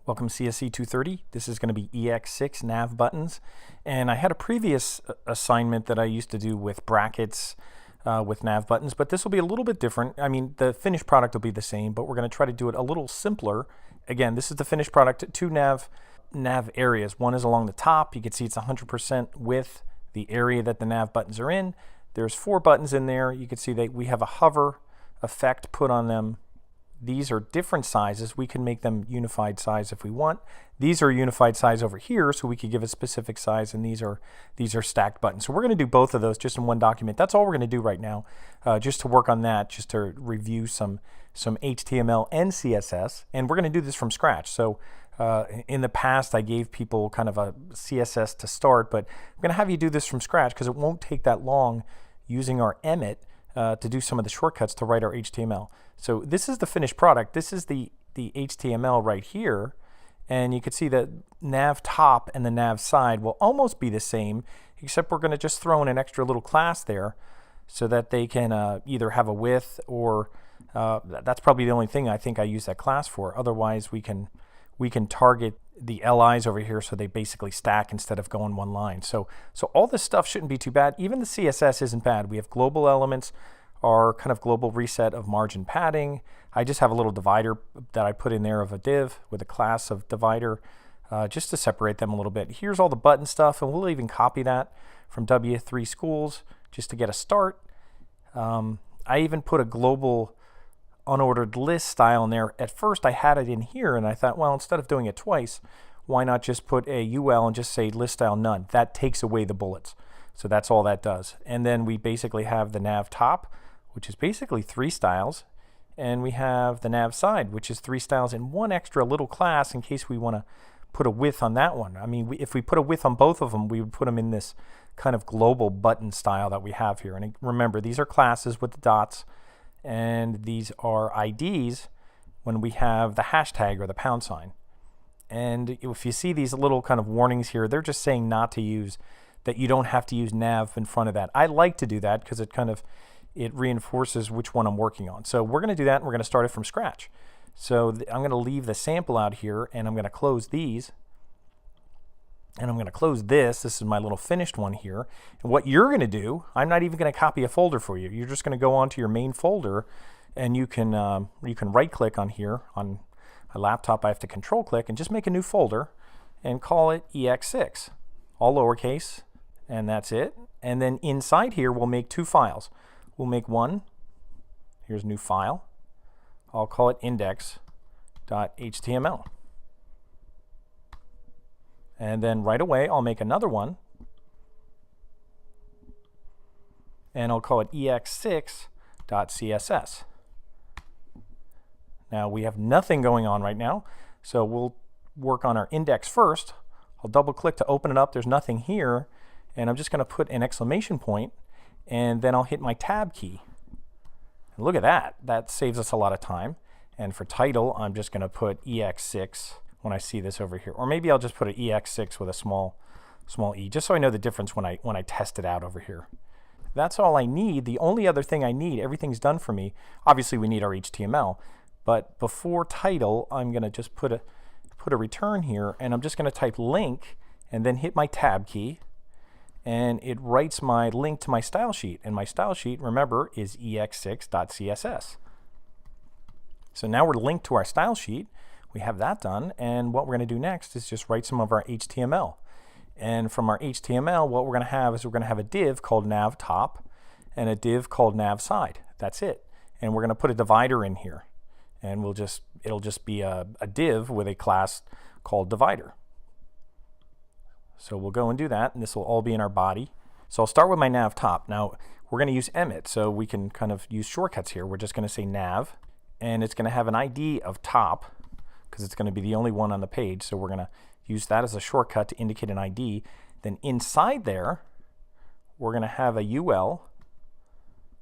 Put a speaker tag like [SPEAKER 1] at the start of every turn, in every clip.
[SPEAKER 1] Welcome to csc230. This is going to be ex6-navbuttons. And I had a previous assignment that I used to do with brackets with nav buttons, but this will be a little bit different. I mean, the finished product will be the same, but we're going to try to do it a little simpler. Again, this is the finished product. Two nav areas. One is along the top. You can see it's 100% width, the area that the nav buttons are in. There's 4 buttons in there. You can see that we have a hover effect put on them. These are different sizes. We can make them unified size if we want. These are unified size over here, so we could give a specific size, and these are stacked buttons. So we're going to do both of those just in one document. That's all we're going to do right now, just to work on that, just to review some HTML and CSS, and we're going to do this from scratch. So in the past, I gave people kind of a CSS to start, but I'm going to have you do this from scratch because it won't take that long using our Emmet to do some of the shortcuts to write our HTML. So this is the finished product. This is the HTML right here. And you can see that nav top and the nav side will almost be the same, except we're going to just throw in an extra little class there so that they can either have a width or that's probably the only thing I think I use that class for. Otherwise, we can target the LIs over here so they basically stack instead of going one line. So all this stuff shouldn't be too bad. Even the CSS isn't bad. We have global elements, our kind of global reset of margin padding. I just have a little divider that I put in there of a div with a class of divider just to separate them a little bit. Here's all the button stuff, and we'll even copy that from W3 Schools just to get a start. I even put a global unordered list style in there. At first I had it in here, and I thought, well, instead of doing it twice, why not just put a UL and just say list style none? That takes away the bullets. So that's all that does. And then we basically have the nav top, which is basically 3 styles, and we have the nav side, which is 3 styles and one extra little class in case we want to put a width on that one. I mean, if we put a width on both of them, we would put them in this kind of global button style that we have here. And remember, these are classes with the dots, and these are IDs when we have the hashtag or the pound sign. And if you see these little kind of warnings here, they're just saying not to use, that you don't have to use nav in front of that. I like to do that because it reinforces which one I'm working on. So we're going to do that, and we're going to start it from scratch. So I'm going to leave the sample out here, and I'm going to close these. And I'm going to close this. This is my little finished one here. And what you're going to do, I'm not even going to copy a folder for you. You're just going to go onto your main folder, and you can right-click on here. On my laptop, I have to control-click and just make a new folder and call it ex6, all lowercase, and that's it. And then inside here, we'll make 2 files. We'll make one. Here's a new file. I'll call it index.html. And then right away, I'll make another one. And I'll call it ex6.css. Now, we have nothing going on right now, so we'll work on our index first. I'll double-click to open it up. There's nothing here. And I'm just going to put an exclamation point, and then I'll hit my tab key. And look at that. That saves us a lot of time. And for title, I'm just going to put ex6 when I see this over here. Or maybe I'll just put an ex6 with a small e, just so I know the difference when I test it out over here. That's all I need. The only other thing I need, everything's done for me. Obviously, we need our HTML. But before title, I'm going to just put a return here, and I'm just going to type link and then hit my tab key. And it writes my link to my style sheet. And my style sheet, remember, is ex6.css. So now we're linked to our style sheet. We have that done. And what we're going to do next is just write some of our HTML. And from our HTML, what we're going to have is we're going to have a div called nav top and a div called nav side. That's it. And we're going to put a divider in here. And it'll just be a div with a class called divider. So we'll go and do that, and this will all be in our body. So I'll start with my nav top. Now, we're going to use Emmet, so we can kind of use shortcuts here. We're just going to say nav, and it's going to have an ID of top, because it's going to be the only one on the page. So we're going to use that as a shortcut to indicate an ID. Then inside there, we're going to have a UL,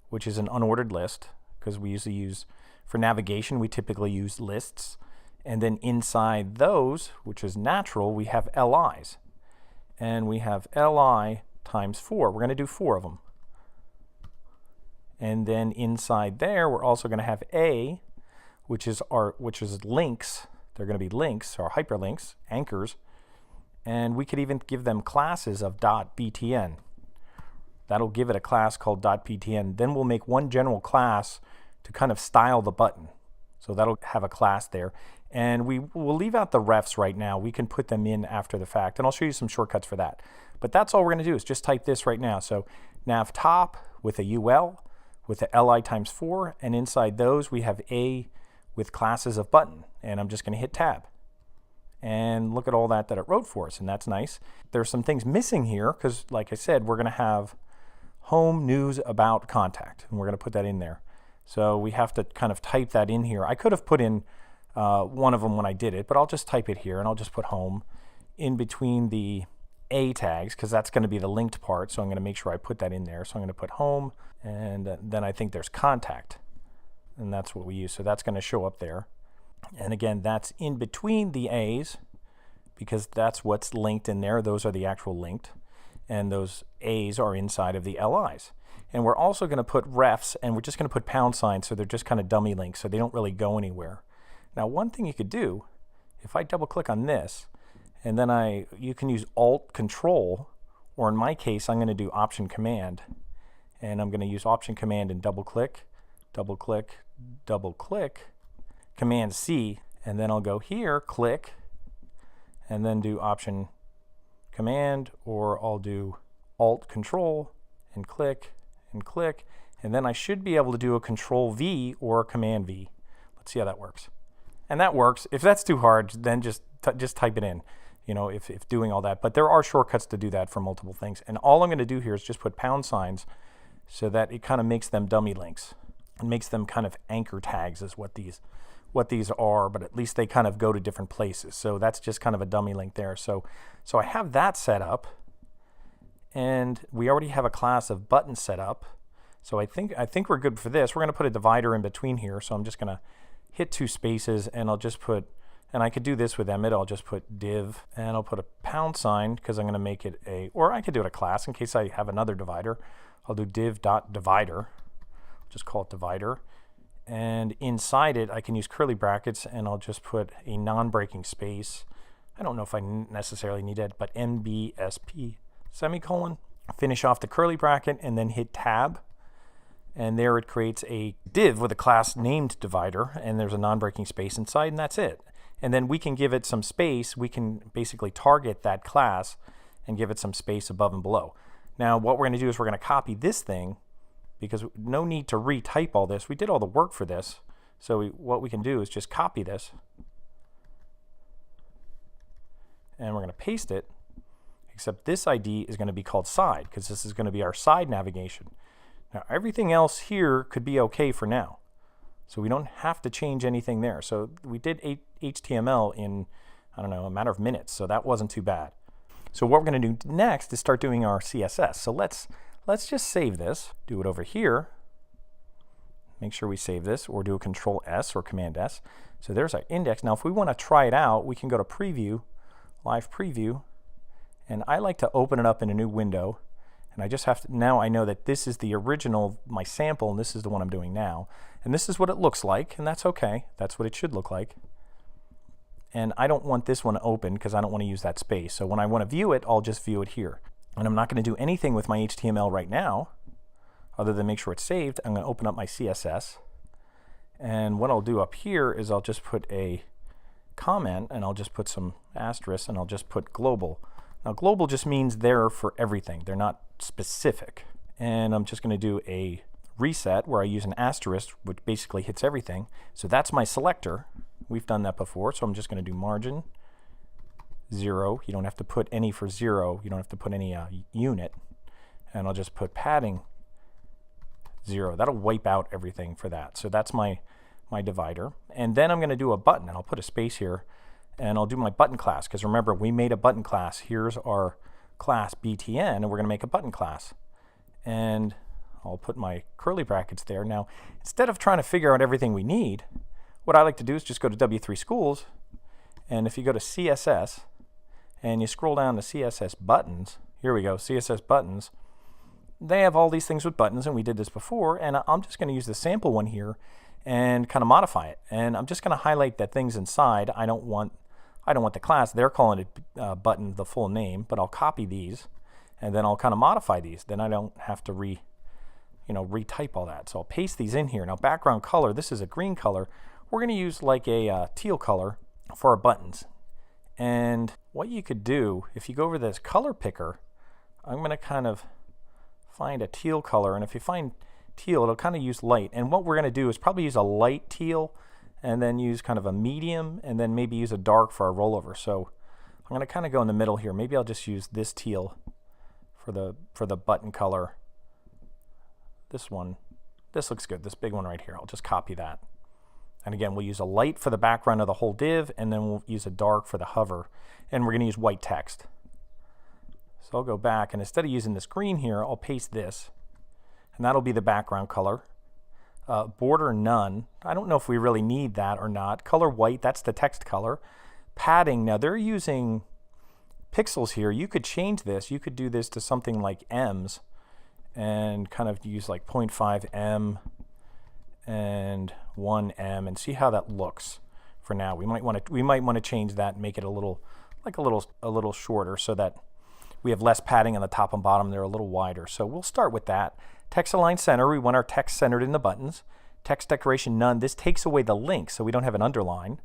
[SPEAKER 1] which is an unordered list, because we usually use, for navigation, we typically use lists. And then inside those, which is natural, we have LIs. And we have li times 4. We're going to do 4 of them. And then inside there, we're also going to have a, which is links They're going to be links or hyperlinks, anchors, and we could even give them classes of .btn. That'll give it a class called .btn. Then we'll make one general class to kind of style the button. So that'll have a class there. And we'll leave out the refs right now. We can put them in after the fact, and I'll show you some shortcuts for that. But that's all we're going to do is just type this right now. So nav top with a UL with a li times 4, and inside those we have a with classes of button. And I'm just going to hit tab. And look at all that it wrote for us, and that's nice. There's some things missing here because, like I said, we're going to have home, news, about, contact, and we're going to put that in there. So we have to kind of type that in here. I could have put in one of them when I did it, but I'll just type it here, and I'll just put home in between the A tags because that's going to be the linked part, so I'm going to make sure I put that in there. So I'm going to put home, and then I think there's contact, and that's what we use. So that's going to show up there. And again, that's in between the A's because that's what's linked in there. Those are the actual linked, and those A's are inside of the LIs. And we're also going to put refs, and we're just going to put pound signs, so they're just kind of dummy links, so they don't really go anywhere. Now, one thing you could do, if I double click on this, and then you can use Alt Control, or in my case, I'm going to do Option Command, and I'm going to use Option Command and double click, double click, double click, Command C, and then I'll go here, click, and then do Option Command, or I'll do Alt Control and click, and then I should be able to do a Control V or a Command V. Let's see how that works. And that works. If that's too hard, then just type it in, you know, if doing all that. But there are shortcuts to do that for multiple things. And all I'm going to do here is just put pound signs so that it kind of makes them dummy links. It makes them kind of anchor tags is what these are, but at least they kind of go to different places. So that's just kind of a dummy link there. So I have that set up, and we already have a class of buttons set up. So I think we're good for this. We're going to put a divider in between here. So I'm just going to hit 2 spaces, and I'll just put, and I could do this with Emmet. I'll just put div, and I'll put a pound sign because I'm going to make it or I could do it a class in case I have another divider. I'll do div.divider. Just call it divider. And inside it, I can use curly brackets, and I'll just put a non-breaking space. I don't know if I necessarily need it, but MBSP semicolon. Finish off the curly bracket, and then hit tab. And there it creates a div with a class named divider, and there's a non-breaking space inside, and that's it. And then we can give it some space. We can basically target that class and give it some space above and below. Now, what we're going to do is we're going to copy this thing, because no need to retype all this. We did all the work for this. So what we can do is just copy this, and we're going to paste it, except this ID is going to be called side, because this is going to be our side navigation. Now, everything else here could be okay for now. So we don't have to change anything there. So we did HTML in, I don't know, a matter of minutes. So that wasn't too bad. So what we're going to do next is start doing our CSS. So let's just save this, do it over here, make sure we save this, or do a Control S or Command S. So there's our index. Now, if we want to try it out, we can go to Preview, Live Preview, and I like to open it up in a new window. And I just have to, now I know that this is the original, my sample, and this is the one I'm doing now. And this is what it looks like, and that's okay. That's what it should look like. And I don't want this one open because I don't want to use that space. So when I want to view it, I'll just view it here. And I'm not going to do anything with my HTML right now, other than make sure it's saved. I'm going to open up my CSS. And what I'll do up here is I'll just put a comment, and I'll just put some asterisks, and I'll just put global. Now, global just means they're for everything. They're not specific. And I'm just going to do a reset where I use an asterisk, which basically hits everything. So that's my selector. We've done that before. So I'm just going to do margin 0. You don't have to put any for 0. You don't have to put any unit. And I'll just put padding 0. That'll wipe out everything for that. So that's my divider. And then I'm going to do a button, and I'll put a space here. And I'll do my button class, because remember, we made a button class. Here's our class BTN, and we're going to make a button class. And I'll put my curly brackets there. Now, instead of trying to figure out everything we need, what I like to do is just go to W3 Schools, and if you go to CSS, and you scroll down to CSS Buttons, here we go, CSS Buttons, they have all these things with buttons, and we did this before, and I'm just going to use the sample one here, and kind of modify it. And I'm just going to highlight the things inside. I don't want the class. They're calling it button the full name, but I'll copy these and then I'll kind of modify these. Then I don't have to retype all that. So I'll paste these in here. Now background color, this is a green color. We're going to use like a teal color for our buttons. And what you could do, if you go over this color picker, I'm going to kind of find a teal color, and if you find teal, it'll kind of use light. And what we're going to do is probably use a light teal and then use kind of a medium and then maybe use a dark for our rollover. So I'm going to kind of go in the middle here. Maybe I'll just use this teal for the button color. This one, this looks good, this big one right here. I'll just copy that. And again, we'll use a light for the background of the whole div, and then we'll use a dark for the hover. And we're going to use white text. So I'll go back, and instead of using this green here, I'll paste this. And that'll be the background color. Border none. I don't know if we really need that or not. Color white, that's the text color. Padding, now they're using pixels here. You could change this. You could do this to something like M's and kind of use like 0.5 M and 1 M and see how that looks for now. We might want to change that and make it a little shorter so that we have less padding on the top and bottom. They're a little wider. So we'll start with that. Text align center, we want our text centered in the buttons. Text decoration none, this takes away the link so we don't have an underline.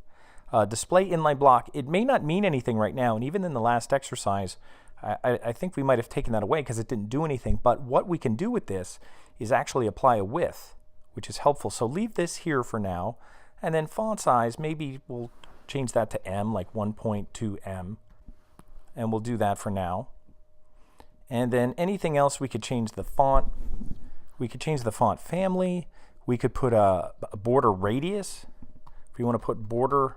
[SPEAKER 1] Display inline block, it may not mean anything right now, and even in the last exercise I think we might have taken that away because it didn't do anything, but what we can do with this is actually apply a width, which is helpful. So leave this here for now, and then font size, maybe we'll change that to M, like 1.2 M, and we'll do that for now. And then anything else, we could change the font. We could change the font family. We could put a border radius. If we want to put border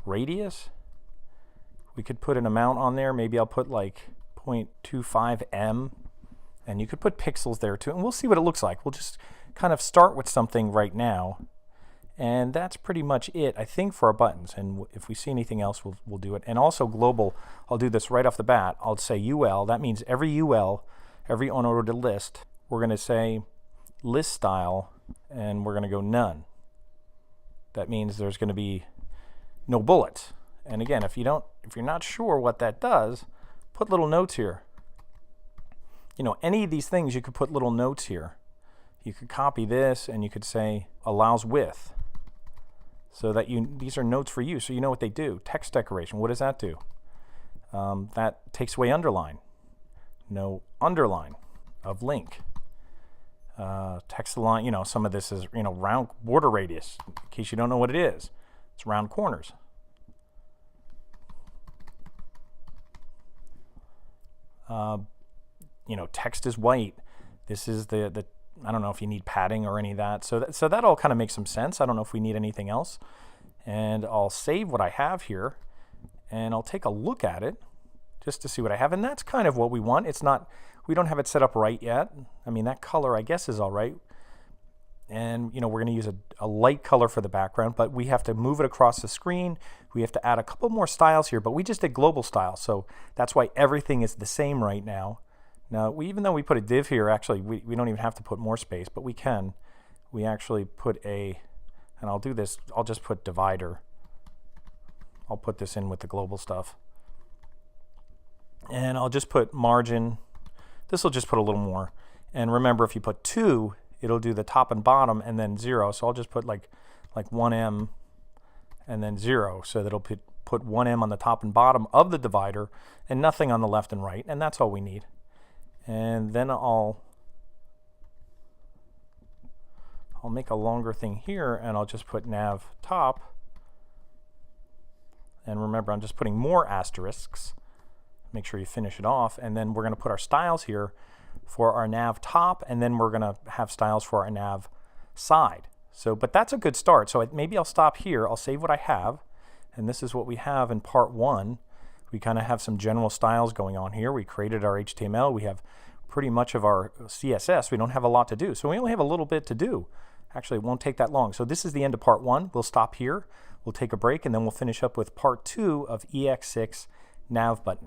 [SPEAKER 1] radius, we could put an amount on there. Maybe I'll put like 0.25 M, and you could put pixels there too, and we'll see what it looks like. We'll just kind of start with something right now, and that's pretty much it, I think, for our buttons. And if we see anything else, we'll do it. And also global, I'll do this right off the bat. I'll say UL. That means every UL, every unordered list, we're going to say list style, and we're going to go none. That means there's going to be no bullets. And again, if you're not sure what that does, put little notes here. You know, any of these things, you could put little notes here. You could copy this and you could say allows width, so that these are notes for you, so you know what they do. Text decoration, what does that do? That takes away underline. No underline of link. Text align, you know, some of this is, you know, round border radius, in case you don't know what it is. It's round corners. You know, text is white. This is the I don't know if you need padding or any of that. So that all kind of makes some sense. I don't know if we need anything else. And I'll save what I have here, and I'll take a look at it just to see what I have. And that's kind of what we want. It's not, we don't have it set up right yet. I mean, that color I guess is all right. And you know, we're going to use a light color for the background, but we have to move it across the screen. We have to add a couple more styles here, but we just did global style, so that's why everything is the same right now. Now, even though we put a div here, actually we don't even have to put more space, but we can. We actually put and I'll do this, I'll just put divider. I'll put this in with the global stuff. And I'll just put margin. This will just put a little more. And remember, if you put 2, it'll do the top and bottom and then 0. So I'll just put like 1M and then 0. So that'll put 1M on the top and bottom of the divider and nothing on the left and right. And that's all we need. And then I'll make a longer thing here, and I'll just put nav top. And remember, I'm just putting more asterisks. Make sure you finish it off. And then we're going to put our styles here for our nav top, and then we're going to have styles for our nav side. So, but that's a good start. So maybe I'll stop here. I'll save what I have, and this is what we have in part 1. We kind of have some general styles going on here. We created our HTML. We have pretty much of our CSS. We don't have a lot to do, so we only have a little bit to do. Actually, it won't take that long. So this is the end of part 1. We'll stop here. We'll take a break, and then we'll finish up with part 2 of EX6 nav buttons.